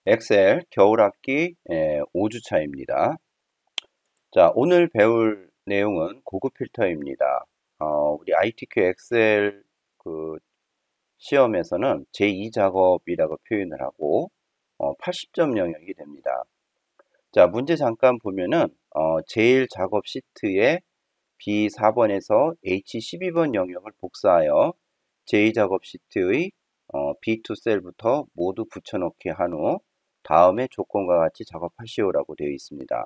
엑셀 겨울학기 5주차입니다. 자, 오늘 배울 내용은 고급 필터입니다. 우리 ITQ 엑셀 그 시험에서는 제2작업이라고 표현을 하고 80점 영역이 됩니다. 자, 문제 잠깐 보면은 제1작업 시트에 B4번에서 H12번 영역을 복사하여 제2작업 시트의 B2 셀부터 모두 붙여넣기 한 후 다음에 조건과 같이 작업하시오라고 되어 있습니다.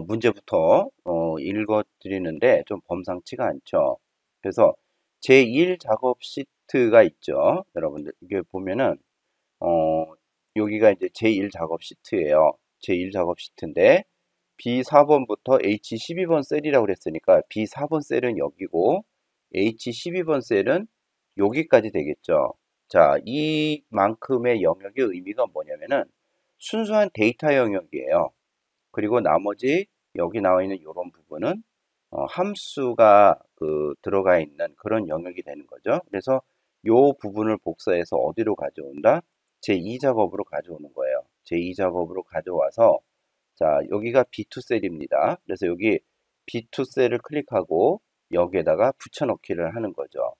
문제부터 읽어드리는데 좀 범상치가 않죠. 그래서 제1 작업 시트가 있죠. 여러분들 이게 보면은 어, 여기가 이제 제1 작업 시트예요. 제1 작업 시트인데 B4번부터 H12번 셀이라고 그랬으니까 B4번 셀은 여기고 H12번 셀은 여기까지 되겠죠. 자, 이만큼의 영역의 의미가 뭐냐면은 순수한 데이터 영역이에요. 그리고 나머지 여기 나와 있는 이런 부분은 함수가 들어가 있는 그런 영역이 되는 거죠. 그래서 이 부분을 복사해서 어디로 가져온다? 제2작업으로 가져오는 거예요. 제2작업으로 가져와서 자, 여기가 B2 셀입니다. 그래서 여기 B2 셀을 클릭하고 여기에다가 붙여넣기를 하는 거죠.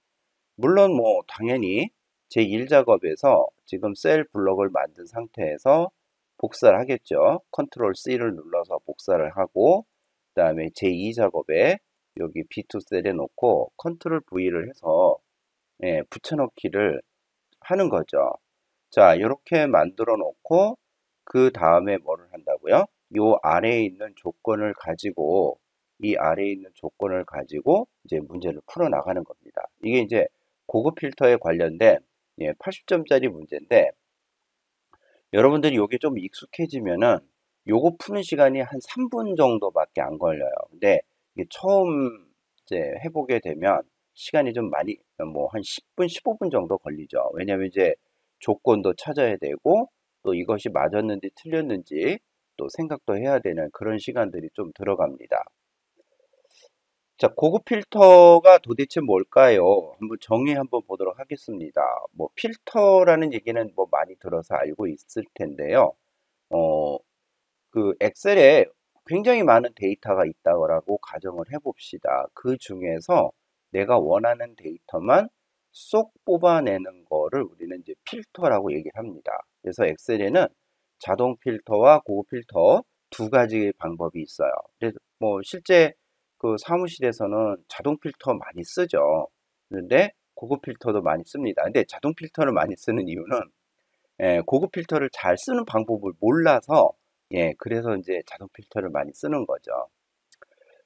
물론 뭐 당연히 제1작업에서 지금 셀 블럭을 만든 상태에서 복사를 하겠죠. 컨트롤 C를 눌러서 복사를 하고 그 다음에 제2작업에 여기 B2 셀에 놓고 컨트롤 V를 해서 붙여넣기를 하는 거죠. 자, 이렇게 만들어 놓고 그 다음에 뭐를 한다고요? 요 아래에 있는 조건을 가지고 이 아래에 있는 조건을 가지고 이제 문제를 풀어 나가는 겁니다. 이게 이제 고급 필터에 관련된 80점짜리 문제인데 여러분들이 요게 좀 익숙해지면은 요거 푸는 시간이 한 3분 정도밖에 안 걸려요. 근데 이게 처음 이제 해보게 되면 시간이 좀 많이 뭐 한 10분, 15분 정도 걸리죠. 왜냐면 이제 조건도 찾아야 되고 또 이것이 맞았는지 틀렸는지 또 생각도 해야 되는 그런 시간들이 좀 들어갑니다. 자, 고급 필터가 도대체 뭘까요? 한번 정의 한번 보도록 하겠습니다. 뭐 필터라는 얘기는 뭐 많이 들어서 알고 있을 텐데요. 어, 엑셀에 굉장히 많은 데이터가 있다고 가정을 해봅시다. 그 중에서 내가 원하는 데이터만 쏙 뽑아내는 거를 우리는 이제 필터라고 얘기를 합니다. 그래서 엑셀에는 자동 필터와 고급 필터 두 가지 방법이 있어요. 그래서 뭐 실제 그 사무실에서는 자동 필터 많이 쓰죠. 그런데 고급 필터도 많이 씁니다. 근데 자동 필터를 많이 쓰는 이유는 고급 필터를 잘 쓰는 방법을 몰라서 그래서 이제 자동 필터를 많이 쓰는 거죠.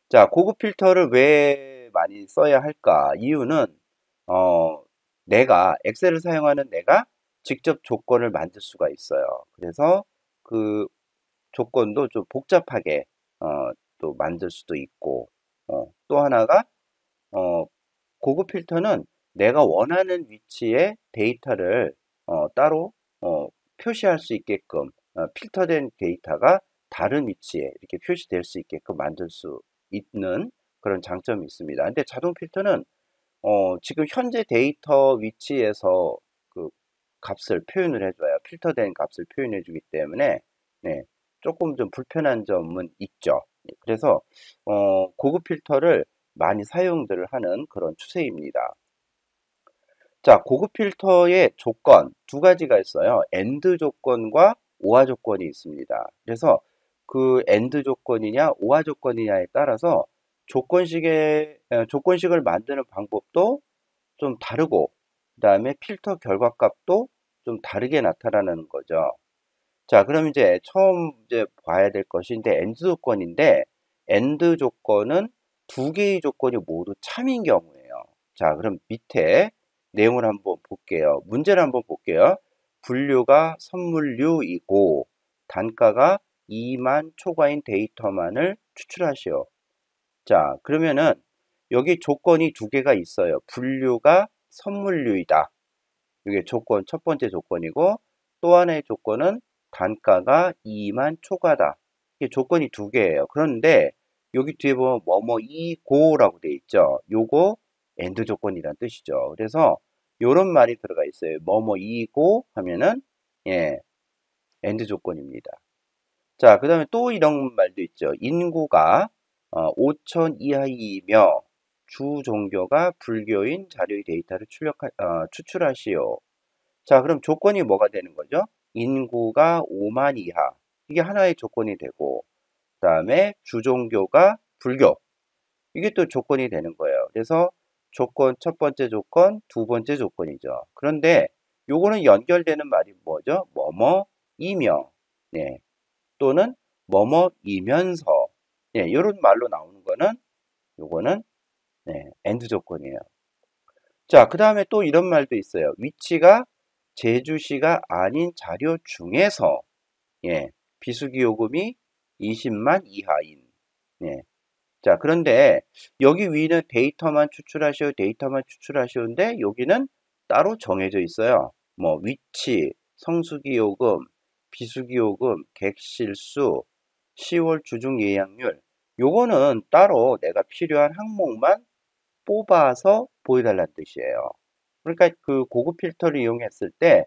자, 고급 필터를 왜 많이 써야 할까? 이유는 엑셀을 사용하는 내가 직접 조건을 만들 수가 있어요. 그래서 그 조건도 좀 복잡하게 또 만들 수도 있고 또 하나가 어, 고급 필터는 내가 원하는 위치에 데이터를 따로 표시할 수 있게끔 필터된 데이터가 다른 위치에 이렇게 표시될 수 있게끔 만들 수 있는 그런 장점이 있습니다. 근데 자동 필터는 지금 현재 데이터 위치에서 그 값을 표현을 해줘요. 필터된 값을 표현해 주기 때문에 네, 조금 좀 불편한 점은 있죠. 그래서 고급 필터를 많이 사용들을 하는 그런 추세입니다. 자, 고급 필터의 조건 두 가지가 있어요. AND 조건과 OR 조건이 있습니다. 그래서 그 AND 조건이냐 OR 조건이냐에 따라서 조건식을 만드는 방법도 좀 다르고 그다음에 필터 결과값도 좀 다르게 나타나는 거죠. 자, 그럼 이제 처음 이제 봐야 될 것이 이제 AND 조건인데 AND 조건은 두 개의 조건이 모두 참인 경우예요. 자, 그럼 밑에 내용을 한번 볼게요. 문제를 한번 볼게요. 분류가 선물류이고 단가가 2만 초과인 데이터만을 추출하시오. 자, 그러면은 여기 조건이 두 개가 있어요. 분류가 선물류이다. 이게 조건, 첫 번째 조건이고 또 하나의 조건은 단가가 2만 초과다. 이게 조건이 두 개예요. 그런데 여기 뒤에 보면 뭐뭐이고라고 돼 있죠. 요거 엔드 조건이란 뜻이죠. 그래서 요런 말이 들어가 있어요. 뭐뭐이고 하면은 예, AND 조건입니다. 자, 그 다음에 또 이런 말도 있죠. 인구가 5천 이하이며 주 종교가 불교인 자료의 데이터를 추출하시오. 자, 그럼 조건이 뭐가 되는 거죠? 인구가 5만 이하. 이게 하나의 조건이 되고, 그 다음에 주 종교가 불교. 이게 또 조건이 되는 거예요. 그래서 조건, 첫 번째 조건, 두 번째 조건이죠. 그런데 요거는 연결되는 말이 뭐죠? 뭐뭐이며, 네. 또는 뭐뭐이면서, 예, 이런 말로 나오는 거는 요거는 네, AND 조건이에요. 자, 그 다음에 또 이런 말도 있어요. 위치가 제주시가 아닌 자료 중에서 예, 비수기 요금이 20만 이하인. 예. 자, 그런데 여기 위는 데이터만 추출하시오인데 여기는 따로 정해져 있어요. 뭐 위치, 성수기 요금, 비수기 요금, 객실수, 10월 주중 예약률. 요거는 따로 내가 필요한 항목만 뽑아서 보여달라는 뜻이에요. 그러니까 그 고급 필터를 이용했을 때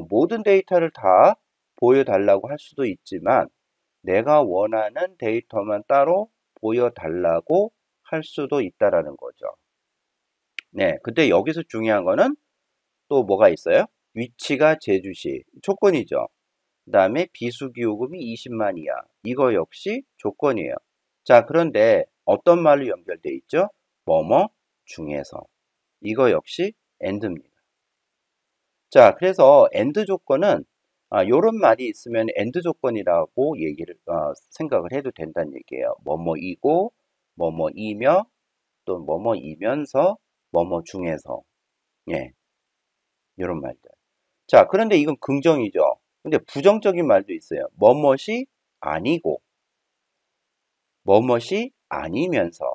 모든 데이터를 다 보여달라고 할 수도 있지만 내가 원하는 데이터만 따로 보여달라고 할 수도 있다라는 거죠. 네, 근데 여기서 중요한 거는 또 뭐가 있어요? 위치가 제주시, 조건이죠. 그 다음에 비수기요금이 20만 이하, 이거 역시 조건이에요. 자, 그런데 어떤 말로 연결돼 있죠? 뭐뭐 중에서. 이거 역시 AND입니다. 자, 그래서 AND 조건은 요런 말이 있으면 AND 조건이라고 생각을 해도 된다는 얘기예요. 뭐뭐이고, 뭐뭐이며, 또 뭐뭐이면서, 뭐뭐 중에서. 예, 요런 말들. 자, 그런데 이건 긍정이죠. 근데 부정적인 말도 있어요. 뭐뭇이 아니고, 뭐뭇이 아니면서,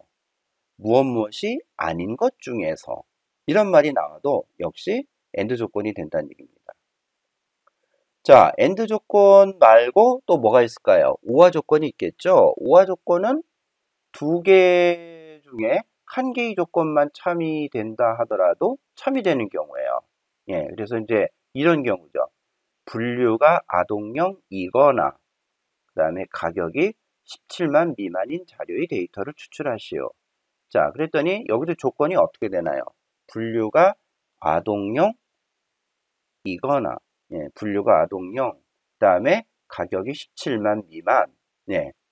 무엇이 아닌 것 중에서. 이런 말이 나와도 역시 AND 조건이 된다는 얘기입니다. 자, AND 조건 말고 또 뭐가 있을까요? OR 조건이 있겠죠? OR 조건은 두 개 중에 한 개의 조건만 참이된다 하더라도 참이되는 경우예요. 예, 그래서 이제 이런 경우죠. 분류가 아동형이거나, 그 다음에 가격이 17만 미만인 자료의 데이터를 추출하시오. 자, 그랬더니 여기도 조건이 어떻게 되나요? 분류가 아동형 이거나 분류가 아동용 그다음에 가격이 17만 미만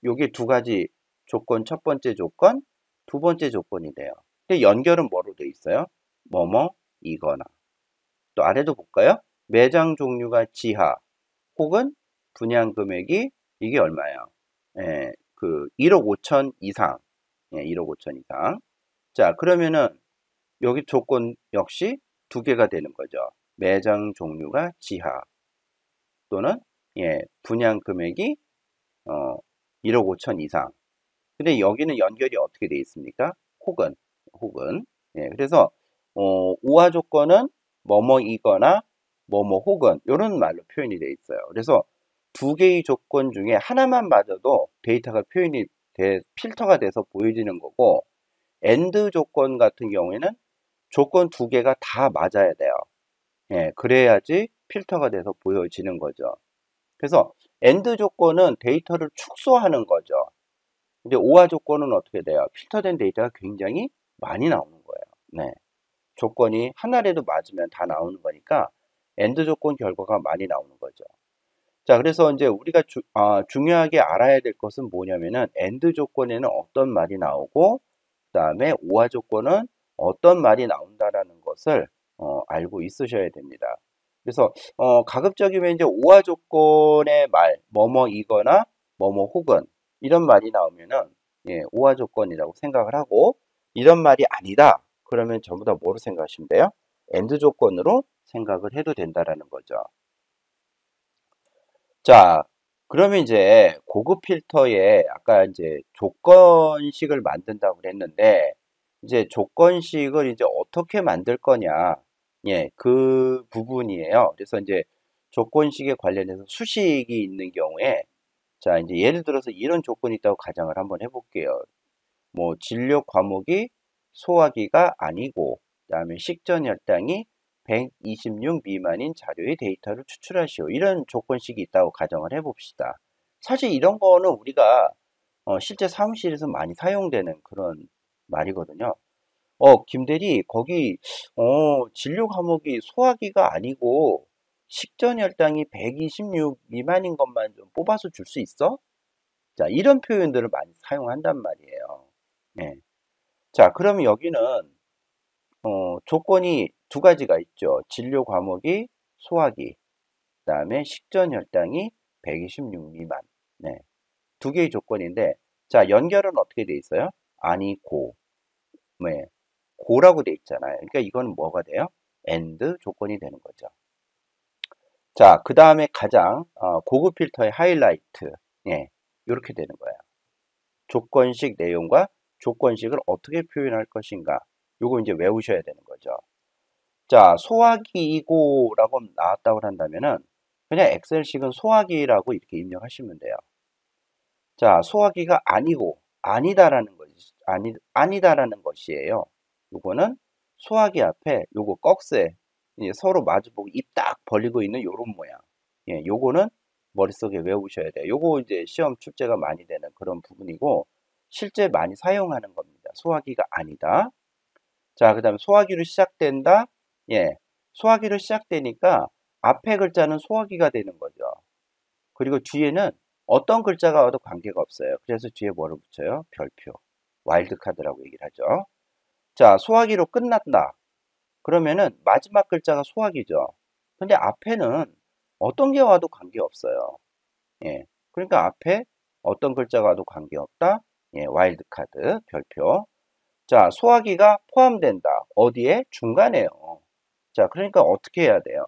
요게 두 가지 조건 첫 번째 조건 두 번째 조건이 돼요. 근데 연결은 뭐로 돼 있어요? 뭐뭐 이거나 또 아래도 볼까요? 매장 종류가 지하 혹은 분양 금액이 이게 얼마예요? 그 1억 5천 이상 1억 5천 이상 자 그러면은 여기 조건 역시 두 개가 되는 거죠. 매장 종류가 지하 또는 분양 금액이 1억 5천 이상. 근데 여기는 연결이 어떻게 되어 있습니까? 혹은 그래서 우화 조건은 뭐뭐이거나 뭐뭐 혹은 이런 말로 표현이 되어 있어요. 그래서 두 개의 조건 중에 하나만 맞아도 데이터가 필터가 돼서 보여지는 거고 AND 조건 같은 경우에는 조건 두 개가 다 맞아야 돼요. 그래야지 필터가 돼서 보여지는 거죠. 그래서 AND 조건은 데이터를 축소하는 거죠. 근데 OR 조건은 어떻게 돼요? 필터된 데이터가 굉장히 많이 나오는 거예요. 네. 조건이 하나라도 맞으면 다 나오는 거니까 AND 조건 결과가 많이 나오는 거죠. 자, 그래서 이제 우리가 중요하게 알아야 될 것은 뭐냐면은 AND 조건에는 어떤 말이 나오고 그다음에 OR 조건은 어떤 말이 나온다라는 것을 알고 있으셔야 됩니다. 그래서 가급적이면 이제 OR 조건의 말 뭐뭐이거나 뭐뭐 혹은 이런 말이 나오면은 OR 조건이라고 생각을 하고 이런 말이 아니다. 그러면 전부 다 뭐로 생각하시면 돼요? AND 조건으로 생각을 해도 된다라는 거죠. 자, 그러면 이제 고급 필터에 아까 이제 조건식을 만든다고 그랬는데 이제 조건식을 이제 어떻게 만들 거냐? 예, 그 부분이에요. 그래서 이제 조건식에 관련해서 수식이 있는 경우에 자, 이제 예를 들어서 이런 조건이 있다고 가정을 한번 해볼게요. 뭐 진료 과목이 소화기가 아니고 그다음에 식전 혈당이 126 미만인 자료의 데이터를 추출하시오. 이런 조건식이 있다고 가정을 해봅시다. 사실 이런 거는 우리가 실제 사무실에서 많이 사용되는 그런 말이거든요. 김대리, 거기, 진료 과목이 소화기가 아니고 식전 혈당이 126 미만인 것만 좀 뽑아서 줄 수 있어? 자, 이런 표현들을 많이 사용한단 말이에요. 네. 자, 그러면 여기는, 조건이 두 가지가 있죠. 진료 과목이 소화기, 그 다음에 식전 혈당이 126 미만. 네. 두 개의 조건인데, 자, 연결은 어떻게 돼 있어요? 아니, 고. 네. 고라고 돼 있잖아요. 그러니까 이거는 뭐가 돼요? AND 조건이 되는 거죠. 자, 그 다음에 가장 고급 필터의 하이라이트. 예, 이렇게 되는 거예요. 조건식 내용과 조건식을 어떻게 표현할 것인가. 요거 이제 외우셔야 되는 거죠. 자, 소화기이고라고 나왔다고 한다면은 그냥 엑셀식은 소화기라고 이렇게 입력하시면 돼요. 자, 소화기가 아니고 아니다라는 것이 아니다라는 것이에요. 요거는 소화기 앞에 요거 꺽쇠 서로 마주보고 입 딱 벌리고 있는 요런 모양. 예, 요거는 머릿속에 외우셔야 돼요. 요거 이제 시험 출제가 많이 되는 그런 부분이고 실제 많이 사용하는 겁니다. 소화기가 아니다. 자, 그다음에 소화기로 시작된다. 예. 소화기로 시작되니까 앞에 글자는 소화기가 되는 거죠. 그리고 뒤에는 어떤 글자가 와도 관계가 없어요. 그래서 뒤에 뭐를 붙여요? 별표. 와일드카드라고 얘기를 하죠. 자, 소화기로 끝났다. 그러면은 마지막 글자가 소화기죠. 근데 앞에는 어떤 게 와도 관계없어요. 예. 그러니까 앞에 어떤 글자가 와도 관계없다. 예, 와일드카드, 별표. 자, 소화기가 포함된다. 어디에? 중간에요. 자, 그러니까 어떻게 해야 돼요?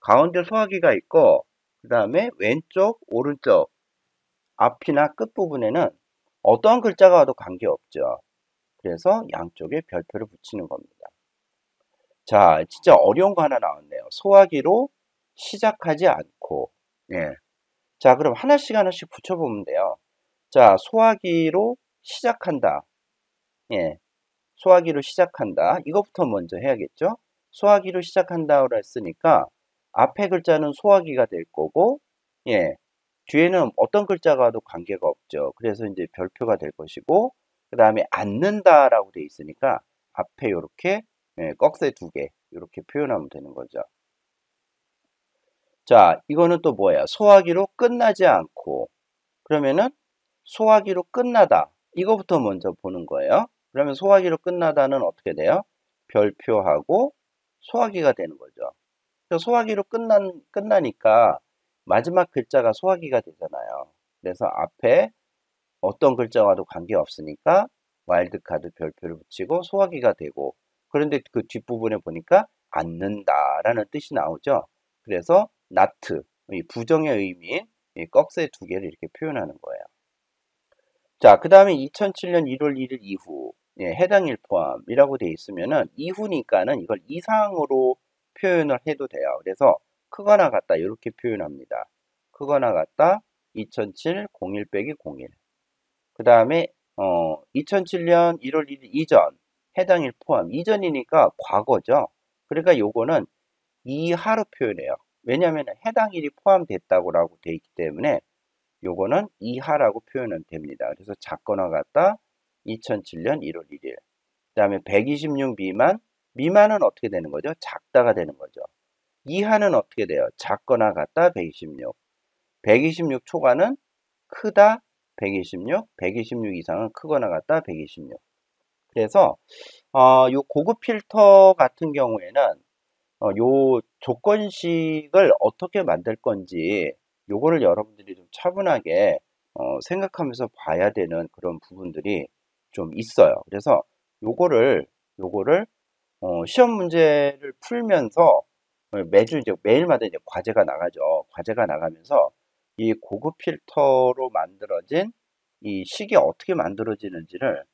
가운데 소화기가 있고, 그 다음에 왼쪽, 오른쪽, 앞이나 끝부분에는 어떤 글자가 와도 관계없죠. 그래서 양쪽에 별표를 붙이는 겁니다. 자, 진짜 어려운 거 하나 나왔네요. 소화기로 시작하지 않고. 예. 자, 그럼 하나씩 하나씩 붙여보면 돼요. 자, 소화기로 시작한다. 예. 소화기로 시작한다. 이것부터 먼저 해야겠죠? 소화기로 시작한다고 했으니까 앞에 글자는 소화기가 될 거고, 예. 뒤에는 어떤 글자가 와도 관계가 없죠. 그래서 이제 별표가 될 것이고, 그 다음에 앉는다라고 돼 있으니까 앞에 이렇게 꺽쇠 두 개 이렇게 표현하면 되는 거죠. 자, 이거는 또 뭐야? 소화기로 끝나지 않고 그러면은 소화기로 끝나다 이거부터 먼저 보는 거예요. 그러면 소화기로 끝나다는 어떻게 돼요? 별표하고 소화기가 되는 거죠. 소화기로 끝나니까 마지막 글자가 소화기가 되잖아요. 그래서 앞에 어떤 글자와도 관계없으니까 와일드카드 별표를 붙이고 소화기가 되고 그런데 그 뒷부분에 보니까 않는다라는 뜻이 나오죠. 그래서 not, 이 부정의 의미인 이 꺽쇠 두 개를 이렇게 표현하는 거예요. 자, 그 다음에 2007년 1월 1일 이후 해당일 포함이라고 되어 있으면은 이후니까는 이걸 이상으로 표현을 해도 돼요. 그래서 크거나 같다 이렇게 표현합니다. 크거나 같다 2007 01 빼기 01. 그 다음에 2007년 1월 1일 이전 해당일 포함 이전이니까 과거죠. 그러니까 요거는 이하로 표현해요. 왜냐하면 해당일이 포함됐다고 돼 있기 때문에 요거는 이하라고 표현은 됩니다. 그래서 작거나 같다 2007년 1월 1일. 그 다음에 126 미만 미만은 어떻게 되는 거죠? 작다가 되는 거죠. 이하는 어떻게 돼요? 작거나 같다 126. 126 초과는 크다 126, 126 이상은 크거나 같다 126. 그래서 요 고급 필터 같은 경우에는 요 조건식을 어떻게 만들 건지 요거를 여러분들이 좀 차분하게 생각하면서 봐야 되는 그런 부분들이 좀 있어요. 그래서 요거를 시험 문제를 풀면서 매주 이제 매일마다 이제 과제가 나가죠. 과제가 나가면서 이 고급 필터로 만들어진 이 식이 어떻게 만들어지는지를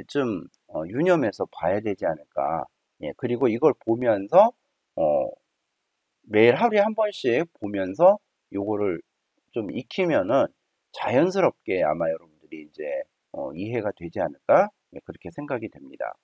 좀 유념해서 봐야 되지 않을까. 그리고 이걸 보면서 어, 매일 하루에 한 번씩 보면서 요거를 좀 익히면은 자연스럽게 아마 여러분들이 이제 이해가 되지 않을까. 그렇게 생각이 됩니다.